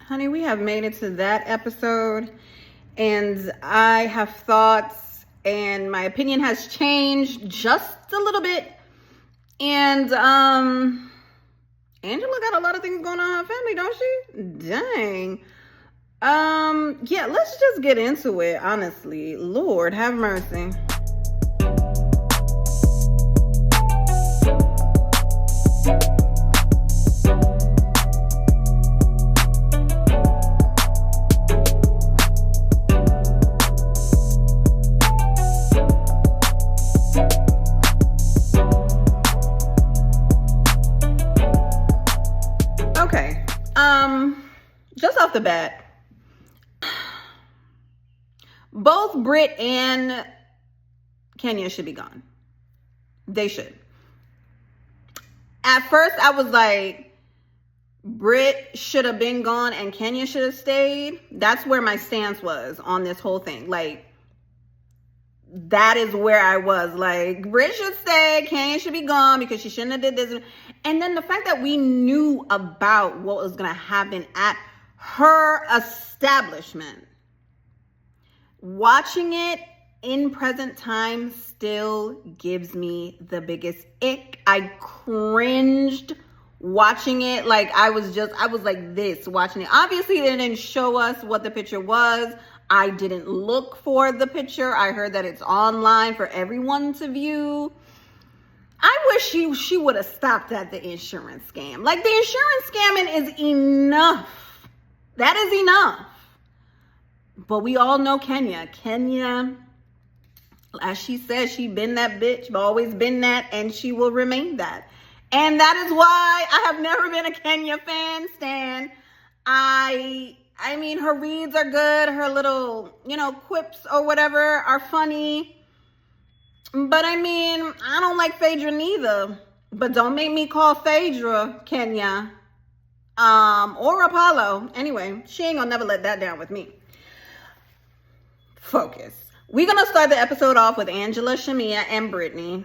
Honey, we have made it to that episode, and I have thoughts, and my opinion has changed just a little bit. And Angela got a lot of things going on in her family, don't she? Dang. Yeah, let's just get into it, honestly. Lord have mercy. Okay. Just off the bat, both Britt and Kenya should be gone. They should. At first, I was like, Britt should have been gone and Kenya should have stayed. That's where my stance was on this whole thing. Like, that is where I was. Like, Britt should stay, Kenya should be gone because she shouldn't have did this. And then the fact that we knew about what was going to happen at her establishment, watching it in present time still gives me the biggest ick. I cringed watching it. Like, I was like this watching it. Obviously, they didn't show us what the picture was. I didn't look for the picture. I heard that it's online for everyone to view. I wish she would have stopped at the insurance scam. Like, the insurance scamming is enough. That is enough. But we all know Kenya. Kenya, as she says, she been that bitch, always been that, and she will remain that. And that is why I have never been a Kenya fan, Stan. I mean, her reads are good. Her little, quips or whatever are funny. But I mean, I don't like Phaedra neither. But don't make me call Phaedra Kenya. Or Apollo. Anyway, she ain't gonna never let that down with me. Focus. We're gonna start the episode off with Angela, Shamia, and Brittany.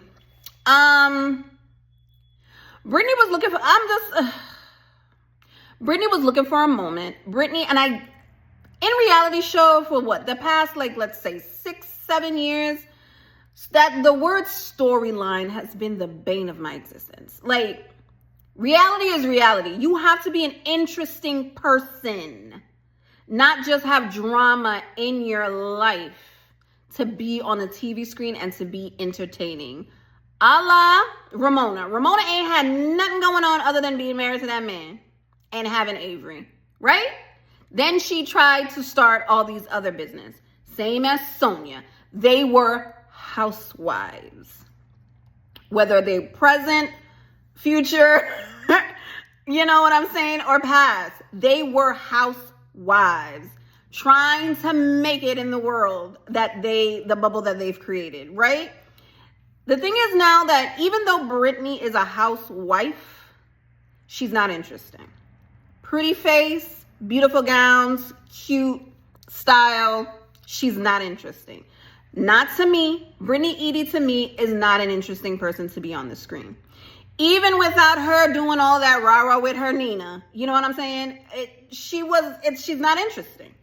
Brittany was looking for, Brittany was looking for a moment. Brittany, and in reality show for what? The past, let's say 6-7 years, that the word storyline has been the bane of my existence. Like, reality is reality. You have to be an interesting person, not just have drama in your life to be on the TV screen and to be entertaining. A la Ramona. Ramona ain't had nothing going on other than being married to that man and having Avery, right? Then she tried to start all these other business. Same as Sonia. They were housewives. Whether they present, future, you know what I'm saying, or past. They were housewives trying to make it in the world the bubble that they've created, right? The thing is now that even though Brittany is a housewife, she's not interesting. Pretty face, beautiful gowns, cute style. She's not interesting. Not to me. Brittany Edie to me is not an interesting person to be on the screen. Even without her doing all that rah-rah with her Nina. You know what I'm saying? She's not interesting.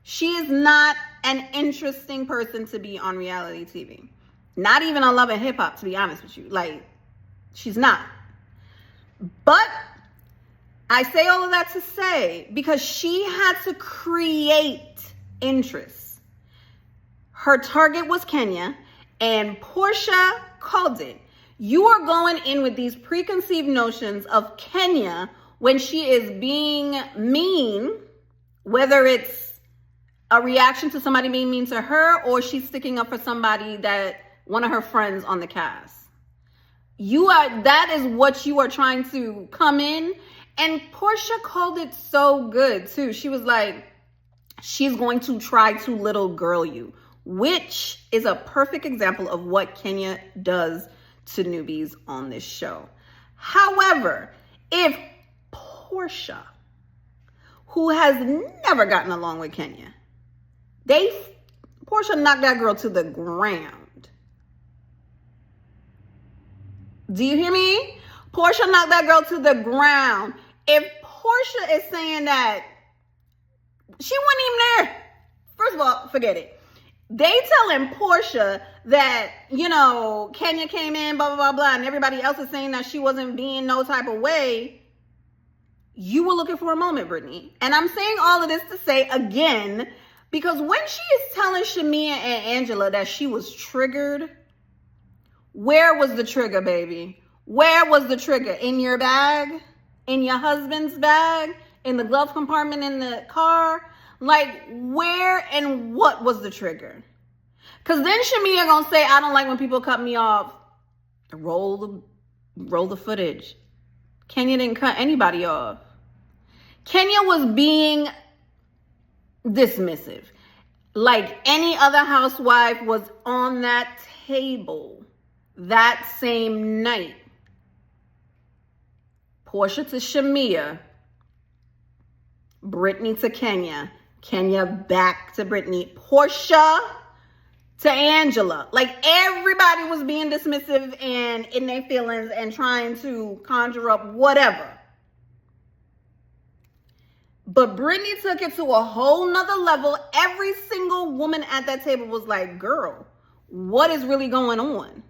She is not an interesting person to be on reality TV. Not even on Love and Hip Hop, to be honest with you. Like, she's not. But I say all of that to say, because she had to create interest. Her target was Kenya, and Portia called it. You are going in with these preconceived notions of Kenya when she is being mean, whether it's a reaction to somebody being mean to her or she's sticking up for somebody that one of her friends on the cast. That is what you are trying to come in. And Portia called it so good too. She was like, she's going to try to little girl you, which is a perfect example of what Kenya does to newbies on this show. However, if Portia, who has never gotten along with Kenya, Portia knocked that girl to the ground. Do you hear me? Portia knocked that girl to the ground. If Portia is saying that She wasn't even there. First of all, forget it. They telling Portia that, Kenya came in, blah, blah, blah, blah, and everybody else is saying that she wasn't being no type of way. You were looking for a moment, Brittany. And I'm saying all of this to say again, because when she is telling Shamia and Angela that she was triggered, where was the trigger, baby? Where was the trigger? In your bag? In your husband's bag? In the glove compartment in the car? Like, where and what was the trigger? Because then Shamia gonna say, I don't like when people cut me off. Roll the footage. Kenya didn't cut anybody off. Kenya was being dismissive. Like any other housewife was on that table that same night. Portia to Shamia. Brittany to Kenya. Kenya back to Brittany. Portia to Angela. Like everybody was being dismissive and in their feelings and trying to conjure up whatever. But Brittany took it to a whole nother level. Every single woman at that table was like, girl, what is really going on?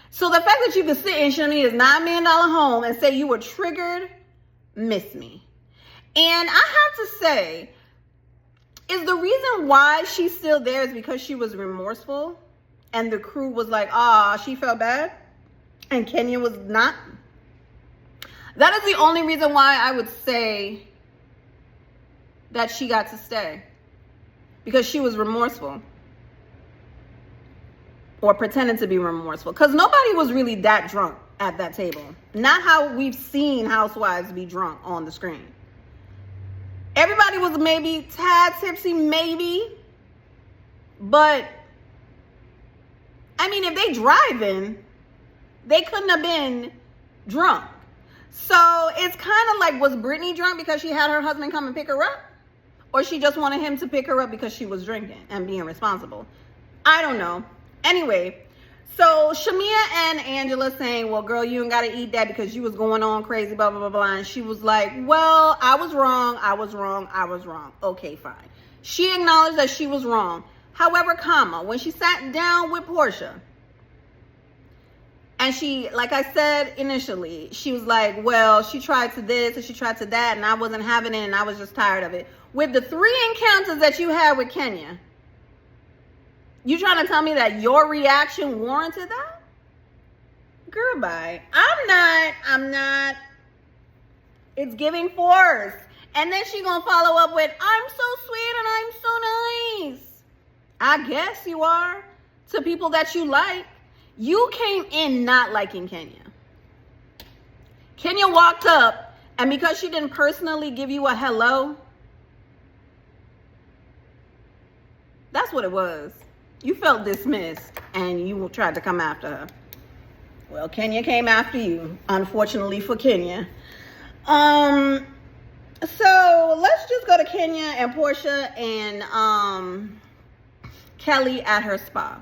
So the fact that you could sit in Shamia's $9 million home and say you were triggered, miss me. And I have to say, is the reason why she's still there is because she was remorseful and the crew was like, she felt bad and Kenya was not? That is the only reason why I would say that she got to stay, because she was remorseful or pretending to be remorseful, because nobody was really that drunk at that table. Not how we've seen housewives be drunk on the screen. Everybody was maybe tad tipsy, maybe, but I mean, if they driving, they couldn't have been drunk. So it's kind of like, was Brittany drunk because she had her husband come and pick her up? Or she just wanted him to pick her up because she was drinking and being responsible? I don't know. Anyway, so Shamia and Angela saying, well, girl, you ain't got to eat that because you was going on crazy, blah, blah, blah, blah. And she was like, well, I was wrong. I was wrong. I was wrong. Okay, fine. She acknowledged that she was wrong. However, when she sat down with Portia, and she, like I said initially, she was like, well, she tried to this and she tried to that, and I wasn't having it, and I was just tired of it. With the 3 encounters that you had with Kenya, you trying to tell me that your reaction warranted that? Girl, bye. I'm not. It's giving force. And then she gonna follow up with, I'm so sweet and I'm so nice. I guess you are to people that you like. You came in not liking Kenya. Kenya walked up, and because she didn't personally give you a hello, that's what it was. You felt dismissed, and you tried to come after her. Well, Kenya came after you, unfortunately for Kenya. So let's just go to Kenya and Portia and Kelly at her spa.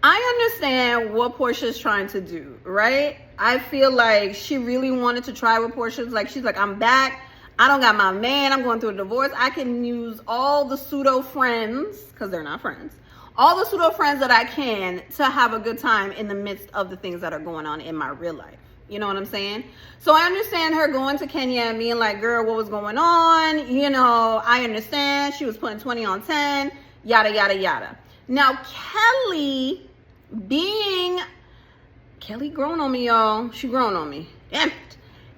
I understand what Portia's trying to do, right? I feel like she really wanted to try with Portia. She's like, I'm back. I don't got my man. I'm going through a divorce. I can use all the pseudo friends, because they're not friends, all the pseudo friends that I can to have a good time in the midst of the things that are going on in my real life. You know what I'm saying? So I understand her going to Kenya and being like, girl, what was going on? I understand. She was putting 20 on 10, yada, yada, yada. Now, Kelly grown on me, y'all. She grown on me. Damn it.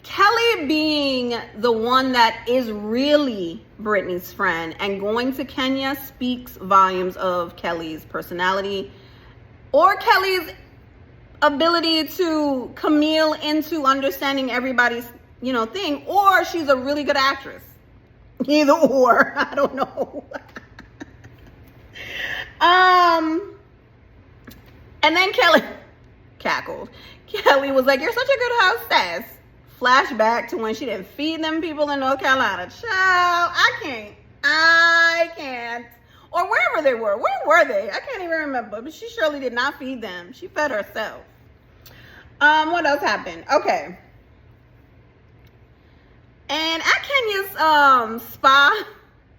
Kelly being the one that is really Brittany's friend and going to Kenya speaks volumes of Kelly's personality or Kelly's ability to camille into understanding everybody's, thing, or she's a really good actress. Either or. I don't know. And then Kelly cackled. Kelly was like, you're such a good hostess. Flashback to when she didn't feed them people in North Carolina. Child, I can't. Or wherever they were. Where were they? I can't even remember. But she surely did not feed them. She fed herself. What else happened? Okay. And at Kenya's spa,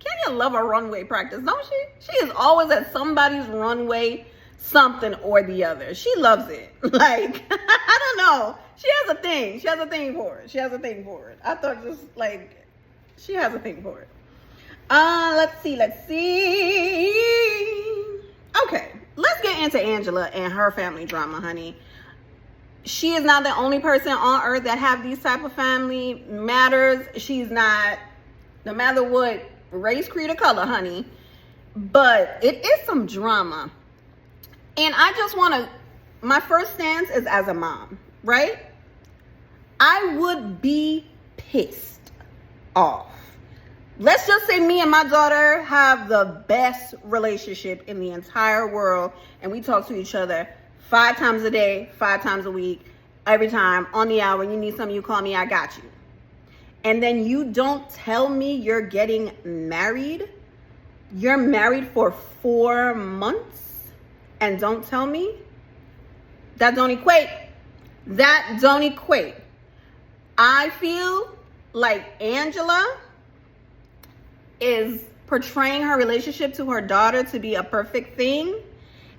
Kenya love a runway practice, don't she? She is always at somebody's runway, something or the other. She loves it. Like, I don't know. She has a thing. She has a thing for it. She has a thing for it. I thought just like, she has a thing for it. Let's see. Okay, let's get into Angela and her family drama, honey. She is not the only person on earth that have these type of family matters. She's not, no matter what race, creed, or color, honey. But it is some drama. And I just want to, my first stance is as a mom, right? I would be pissed off. Let's just say me and my daughter have the best relationship in the entire world, and we talk to each other 5 times a day, 5 times a week, every time, on the hour. You need something, you call me, I got you. And then you don't tell me you're getting married. You're married for 4 months and don't tell me? That don't equate. That don't equate. I feel like Angela is portraying her relationship to her daughter to be a perfect thing,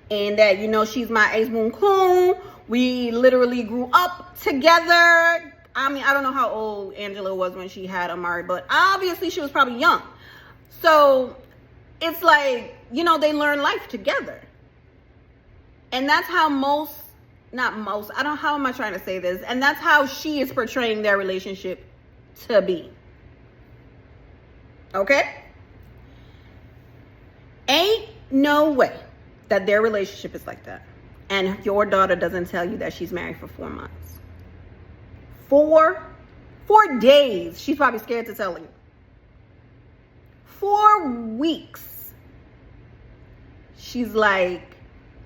and that, you know, she's my ace boon coon. We literally grew up together. I mean, I don't know how old Angela was when she had Amari, but obviously she was probably young. So it's like, you know, they learn life together. And that's how how am I trying to say this? And that's how she is portraying their relationship to be. Okay? Ain't no way that their relationship is like that. And your daughter doesn't tell you that she's married for 4 months. 4 days. She's probably scared to tell you. 4 weeks. She's like,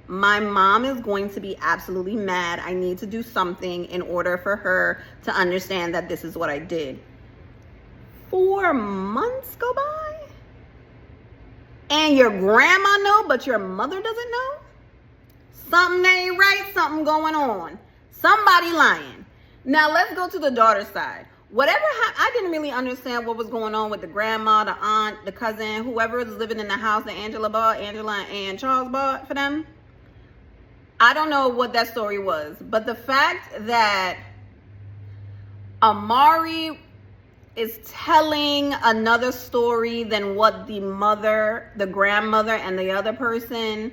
my mom is going to be absolutely mad. I need to do something in order for her to understand that this is what I did. 4 months go by? And your grandma know, but your mother doesn't know? Something ain't right, something going on. Somebody lying. Now let's go to the daughter's side. Whatever I didn't really understand what was going on with the grandma, the aunt, the cousin, whoever is living in the house that Angela and Charles bought for them. I don't know what that story was, but the fact that Amari is telling another story than what the grandmother and the other person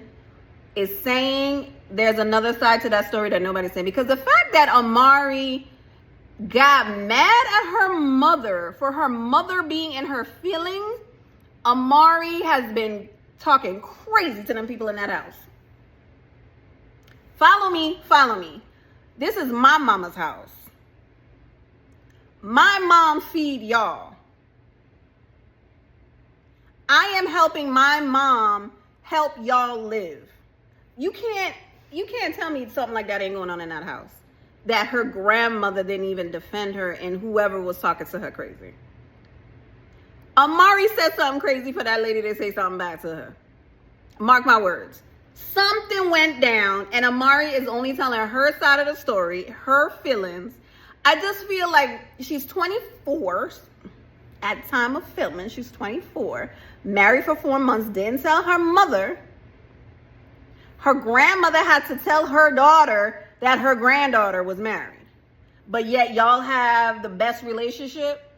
is saying, there's another side to that story that nobody's saying. Because the fact that Amari got mad at her mother for her mother being in her feelings, Amari has been talking crazy to them people in that house. Follow me. This is my mama's house. My mom feed y'all. I am helping my mom help y'all live. You can't tell me something like that ain't going on in that house. That her grandmother didn't even defend her and whoever was talking to her crazy. Amari said something crazy for that lady to say something back to her. Mark my words. Something went down and Amari is only telling her side of the story, her feelings. I just feel like she's 24 at time of filming. She's 24, married for 4 months, didn't tell her mother. Her grandmother had to tell her daughter that her granddaughter was married. But yet y'all have the best relationship.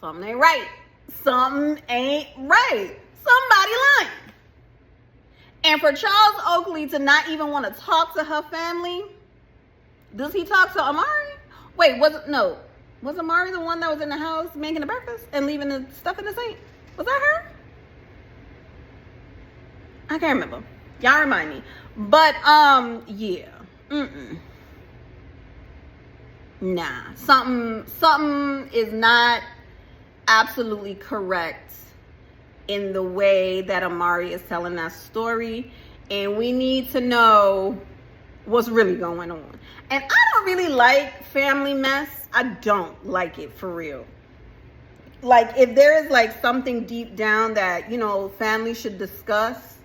Something ain't right. Something ain't right. Somebody lying. And for Charles Oakley to not even want to talk to her family, does he talk to Amari? Wait, was Amari the one that was in the house making the breakfast and leaving the stuff in the sink? Was that her? I can't remember. Y'all remind me. But, yeah. Nah. Something is not absolutely correct in the way that Amari is telling that story. And we need to know what's really going on. And I don't really like family mess. I don't like it, for real. Like, if there is like something deep down that, you know, family should discuss,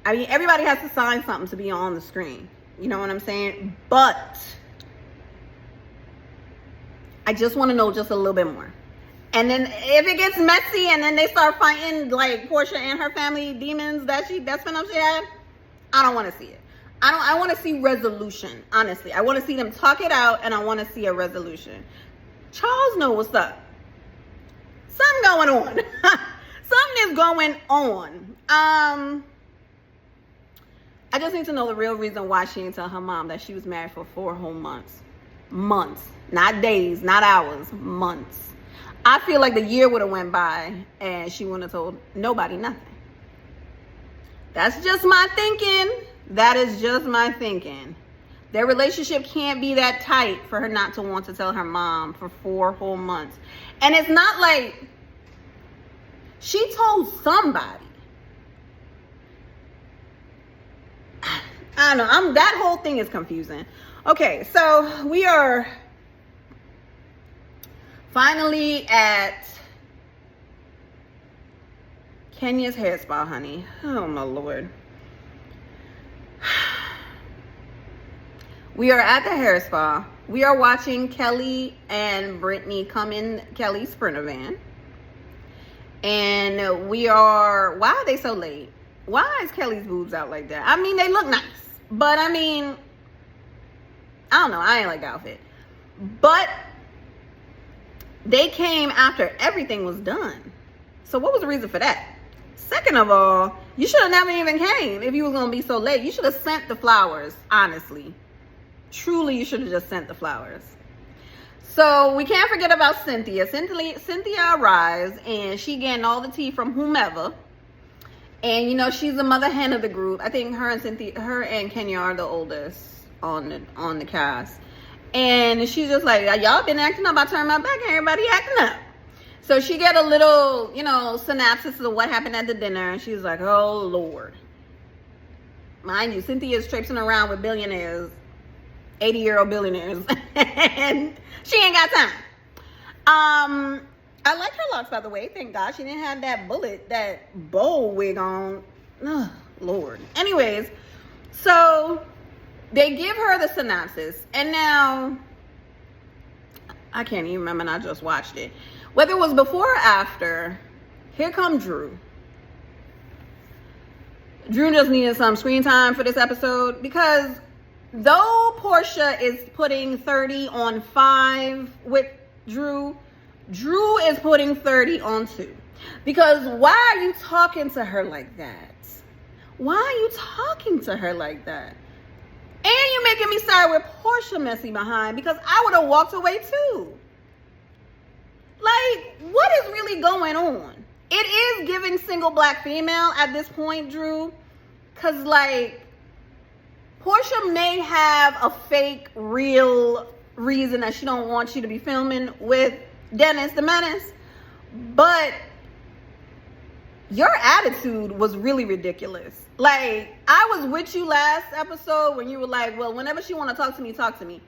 I mean, everybody has to sign something to be on the screen. You know what I'm saying? But I just want to know just a little bit more. And then if it gets messy and then they start fighting like Portia and her family demons that's when I'm saying, I don't want to see it. I want to see resolution, honestly. I want to see them talk it out, and I want to see a resolution. Charles know what's up. Something going on. Something is going on. I just need to know the real reason why she didn't tell her mom that she was married for 4 whole months. Months. Not days, not hours. Months. I feel like the year would have went by and she wouldn't have told nobody nothing. That's just my thinking. That is just my thinking. Their relationship can't be that tight for her not to want to tell her mom for 4 whole months. And it's not like she told somebody. I don't know. That whole thing is confusing. Okay, so we are finally at Kenya's hair spa, honey. Oh, my Lord. We are at the hair spa. We are watching Kelly and Brittany come in Kelly's Sprinter van. And we are... Why are they so late? Why is Kelly's boobs out like that? I mean, they look nice. But, I mean... I don't know. I ain't like the outfit. But... they came after everything was done. So what was the reason for that? Second of all, you should have never even came if you was going to be so late. You should have sent the flowers, honestly. Truly, you should have just sent the flowers. So we can't forget about Cynthia. Cynthia arrives and she getting all the tea from whomever. And, you know, she's the mother hen of the group. I think her and Kenya are the oldest on the cast. And she's just like, y'all been acting up. I turned my back and everybody acting up. So she get a little, you know, synopsis of what happened at the dinner. And she's like, oh, Lord. Mind you, Cynthia's traipsing around with billionaires, 80-year-old billionaires. And she ain't got time. I like her locks, by the way. Thank God she didn't have that bow wig on. Oh, Lord. Anyways, so... they give her the synopsis, and now, I can't even remember, and I just watched it. Whether it was before or after, here come Drew. Drew just needed some screen time for this episode, because though Portia is putting 30 on 5 with Drew is putting 30 on 2. Because why are you talking to her like that? Why are you talking to her like that? And you're making me sorry with Portia messy behind, because I would have walked away too. Like, what is really going on? It is giving single black female at this point, Drew. Because, like, Portia may have a fake, real reason that she don't want you to be filming with Dennis the Menace. But your attitude was really ridiculous. Like, I was with you last episode when you were like, well, whenever she want to talk to me, talk to me.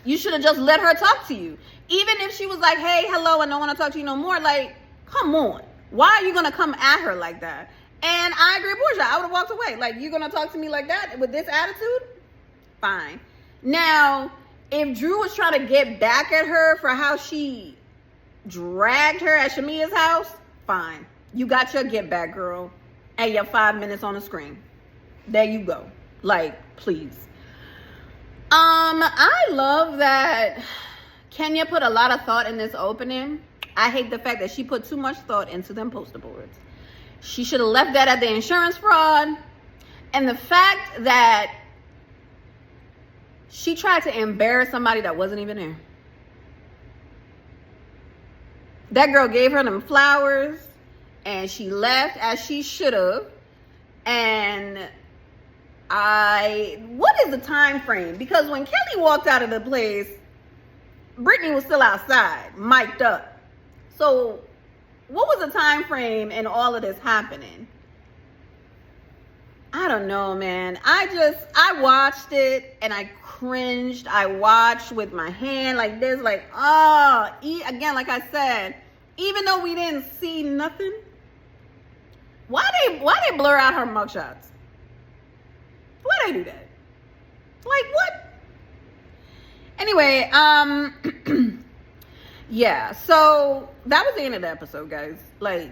You should have just let her talk to you. Even if she was like, hey, hello, I don't want to talk to you no more. Like, come on. Why are you going to come at her like that? And I agree with Portia. I would have walked away. Like, you're going to talk to me like that with this attitude? Fine. Now, if Drew was trying to get back at her for how she dragged her at Shamia's house, fine. You got your get back, girl. And your 5 minutes on the screen. There you go. Like, please. I love that Kenya put a lot of thought in this opening. I hate the fact that she put too much thought into them poster boards. She should have left that at the insurance fraud. And the fact that she tried to embarrass somebody that wasn't even there. That girl gave her them flowers. And she left as she should have. And what is the time frame? Because when Kelly walked out of the place, Brittany was still outside, mic'd up. So what was the time frame in all of this happening? I don't know, man. I watched it and I cringed. I watched with my hand like this, like, again, like I said, even though we didn't see nothing, why they blur out her mugshots? Why they do that? Like, what? Anyway, Yeah, so that was the end of the episode, guys. Like,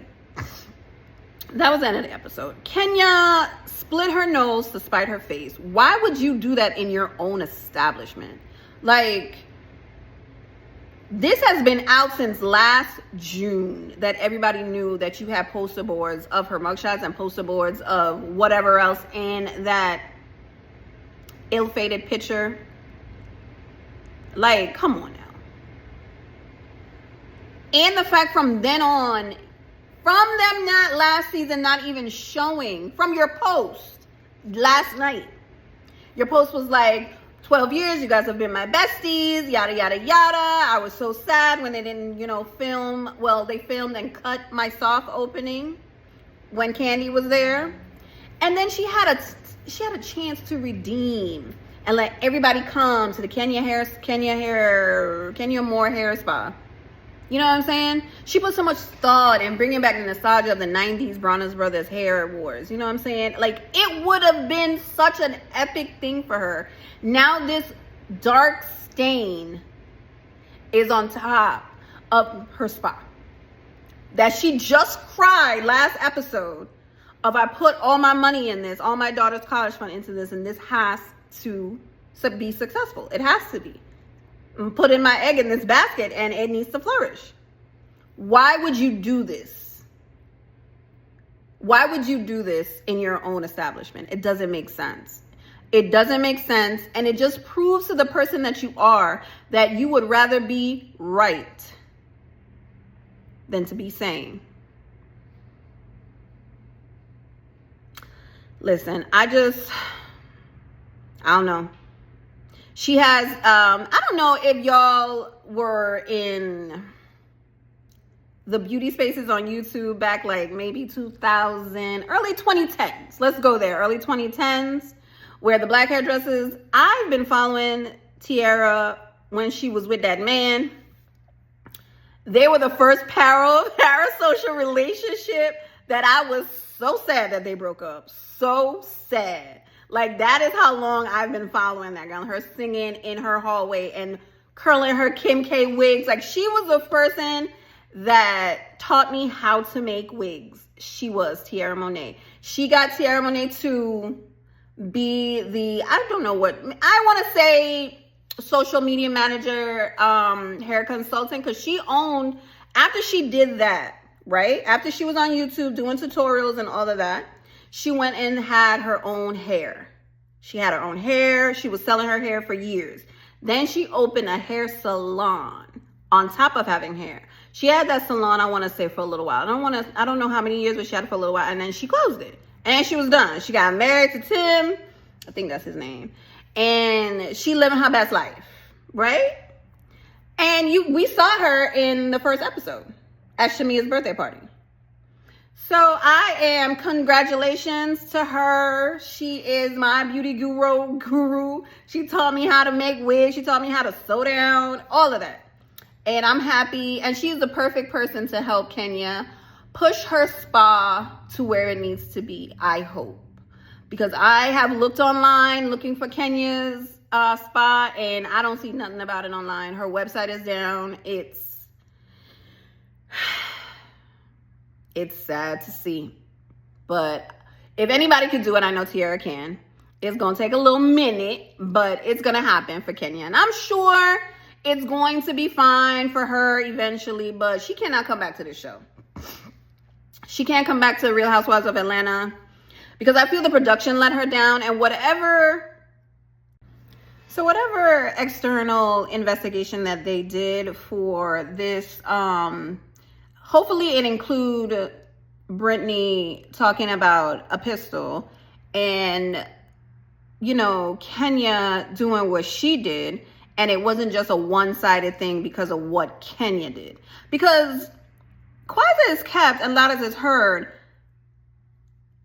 that was the end of the episode. Kenya split her nose to spite her face. Why would you do that in your own establishment? Like, this has been out since last June that everybody knew that you had poster boards of her mugshots and poster boards of whatever else in that ill-fated picture. Like, come on now. And the fact from then on, from them not last season, not even showing, from your post last night, your post was like, 12 years, you guys have been my besties, yada, yada, yada. I was so sad when they didn't, film. Well, they filmed and cut my soft opening when Candy was there. And then she had a chance to redeem and let everybody come to the Kenya Moore hair spa. You know what I'm saying? She put so much thought in bringing back the nostalgia of the 90s Bronner's Brothers hair wars. You know what I'm saying? Like, it would have been such an epic thing for her. Now this dark stain is on top of her spa. That she just cried last episode of, I put all my money in this, all my daughter's college fund into this, and this has to be successful. It has to be. Put in my egg in this basket and it needs to flourish. Why would you do this? Why would you do this in your own establishment? It doesn't make sense. It doesn't make sense. And it just proves to the person that you are that you would rather be right than to be sane. Listen, I don't know. She has, I don't know if y'all were in the beauty spaces on YouTube back like maybe 2000, early 2010s. Let's go there, early 2010s, where the black hairdressers, I've been following Tiara when she was with that man. They were the first parasocial relationship that I was so sad that they broke up. So sad. Like, that is how long I've been following that girl. Her singing in her hallway and curling her Kim K wigs. Like, she was the person that taught me how to make wigs. She was Tiara Monet. She got Tiara Monet to be the, I don't know what, I want to say social media manager, hair consultant, because she owned, after she did that, right? After she was on YouTube doing tutorials and all of that, she went and had her own hair. She had her own hair. She was selling her hair for years. Then she opened a hair salon on top of having hair. She had that salon, I want to say, for a little while. I don't know how many years, but she had it for a little while. And then she closed it. And she was done. She got married to Tim. I think that's his name. And she living her best life, right? And we saw her in the first episode at Shamia's birthday party. So congratulations to her. She is my beauty guru. She taught me how to make wigs. She taught me how to sew down, all of that. And I'm happy. And she's the perfect person to help Kenya push her spa to where it needs to be, I hope. Because I have looked online looking for Kenya's spa, and I don't see nothing about it online. Her website is down. It's sad to see. But if anybody can do it, I know Tiara can. It's going to take a little minute, but it's going to happen for Kenya. And I'm sure it's going to be fine for her eventually, but she cannot come back to this show. She can't come back to Real Housewives of Atlanta because I feel the production let her down, and whatever external investigation that they did for this, hopefully it include Brittany talking about a pistol and, Kenya doing what she did. And it wasn't just a one-sided thing because of what Kenya did. Because quiet as is kept and loud as it's heard,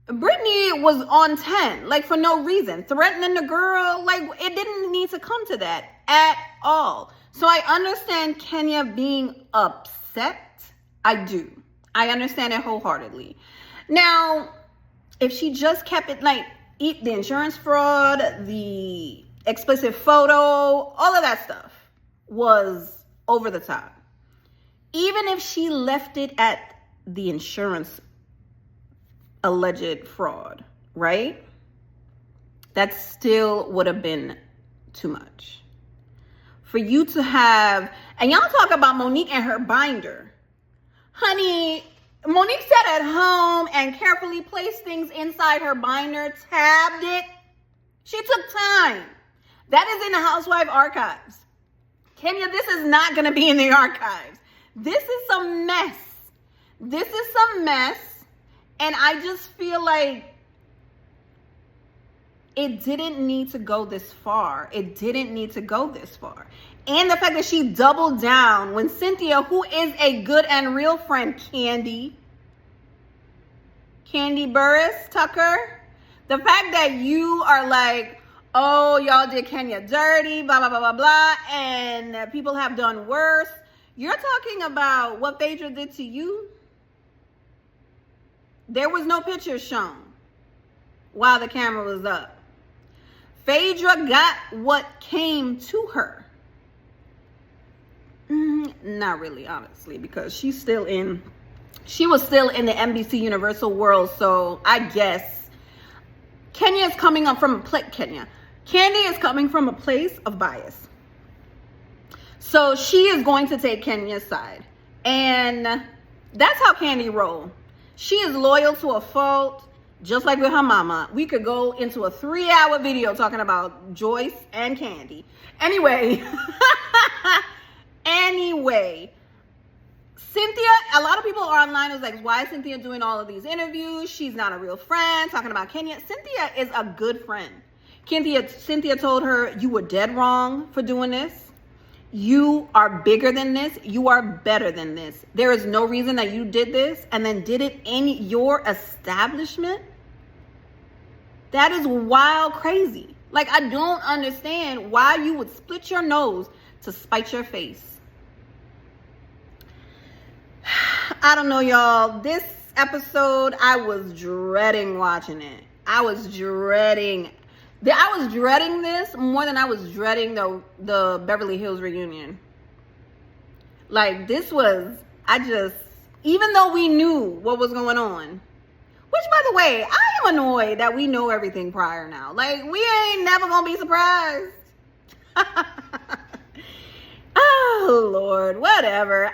Brittany was on 10, like, for no reason. Threatening the girl, like, it didn't need to come to that at all. So I understand Kenya being upset. I do. I understand it wholeheartedly. Now, if she just kept it, like, the insurance fraud, the explicit photo, all of that stuff was over the top. even if she left it at the insurance alleged fraud, right? That still would have been too much. For you to have, and y'all talk about Monique and her binder. Honey, Monique sat at home and carefully placed things inside her binder, tabbed it. She took time. That is in the Housewife archives. Kenya, this is not going to be in the archives. This is some mess. This is some mess. And I just feel like it didn't need to go this far. It didn't need to go this far. And the fact that she doubled down when Cynthia, who is a good and real friend, Candy Burris Tucker, the fact that you are like, oh, y'all did Kenya dirty, blah, blah, blah, blah, blah, and people have done worse. You're talking about what Phaedra did to you? There was no pictures shown while the camera was up. Phaedra got what came to her. Not really, honestly, because she was still in the NBC Universal world. So I guess Candy is coming from a place of bias. So she is going to take Kenya's side. And that's how Candy roll. She is loyal to a fault, just like with her mama. We could go into a 3-hour video talking about Joyce and Candy. Anyway, Cynthia, a lot of people are online. It was like, why is Cynthia doing all of these interviews? She's not a real friend, talking about Kenya. Cynthia is a good friend. Cynthia told her, you were dead wrong for doing this. You are bigger than this. You are better than this. There is no reason that you did this and then did it in your establishment. That is wild crazy. Like, I don't understand why you would split your nose to spite your face. I don't know, y'all. This episode, I was dreading watching it. I was dreading this more than I was dreading the Beverly Hills reunion. Like, this was, even though we knew what was going on, which, by the way, I am annoyed that we know everything prior now. Like, we ain't never gonna be surprised. Oh, Lord, whatever.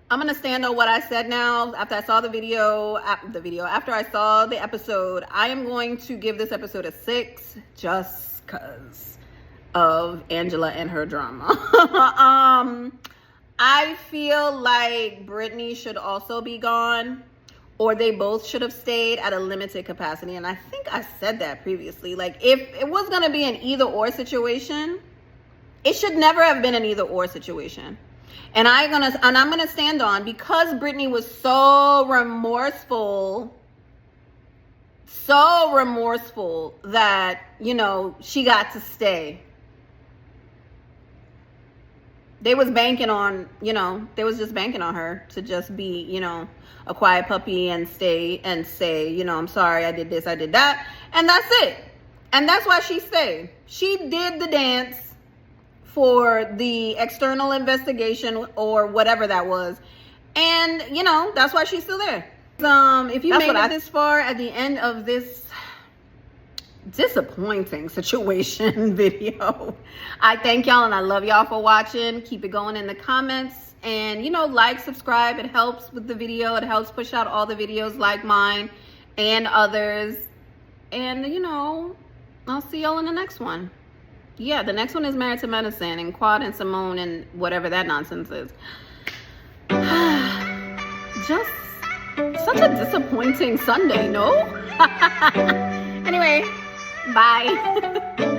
I'm going to stand on what I said now. After I saw after I saw the episode, I am going to give this episode a 6 just because of Angela and her drama. I feel like Brittany should also be gone, or they both should have stayed at a limited capacity. And I think I said that previously. Like, if it was going to be an either or situation, it should never have been an either or situation. And I'm gonna stand on, because Brittany was so remorseful that, you know, she got to stay. They was banking on, just banking on her to just be, you know, a quiet puppy and stay and say, you know, I'm sorry, I did this, I did that. And that's it. And that's why she stayed. She did the dance for the external investigation or whatever that was. And, you know, that's why she's still there. If you made it this far at the end of this disappointing situation video, I thank y'all and I love y'all for watching. Keep it going in the comments. And, you know, like, subscribe. It helps with the video. It helps push out all the videos like mine and others. And, you know, I'll see y'all in the next one. Yeah, the next one is Married to Medicine and Quad and Simone and whatever that nonsense is. Just such a disappointing Sunday, no? Anyway, bye.